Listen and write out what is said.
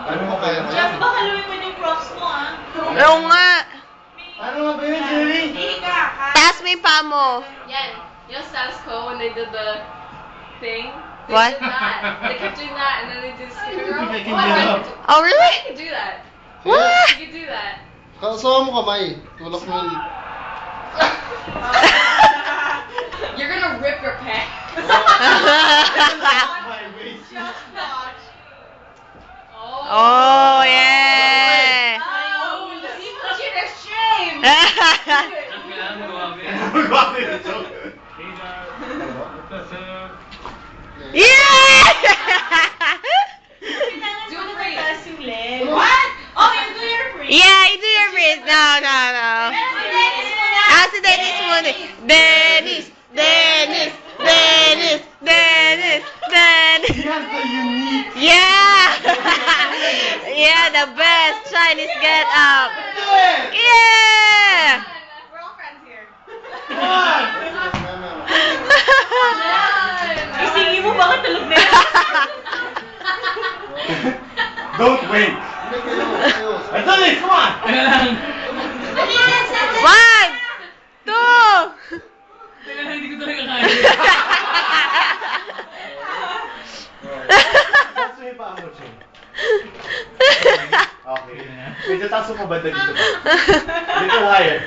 Ano mo kaya? Jeff, baka lumipan yung props mo, ah. Oo nga. Ano nga ba yun, Jerry? Taas mo yung paa mo. Yan. Yung status quo when they did the thing. They What? did that. They kept doing that and then they did superhero. I can do that. Oh, really? I could do that. What? You could do that. Kasawa mo kamay. Tulak mo yun. You're gonna rip your pants. Oh, yeah. Oh, you put you to shame. Yeah! Do a freeze. What? Oh, you do your free. Yeah, you do your freeze. No. Ah, si Dennis muna. Dennis. Yan sa unique. Yeah! Yeah, the best Chinese get up. Yeah! Yeah! We're all friends here. Isingi mo, bakit tulog na yan? Don't wait. Anthony, come on. One, two. Hindi ko talaga kaya. Taas mo yung paa mo, Chen. Okay. Medyo taas mo ba dito? Dito higher.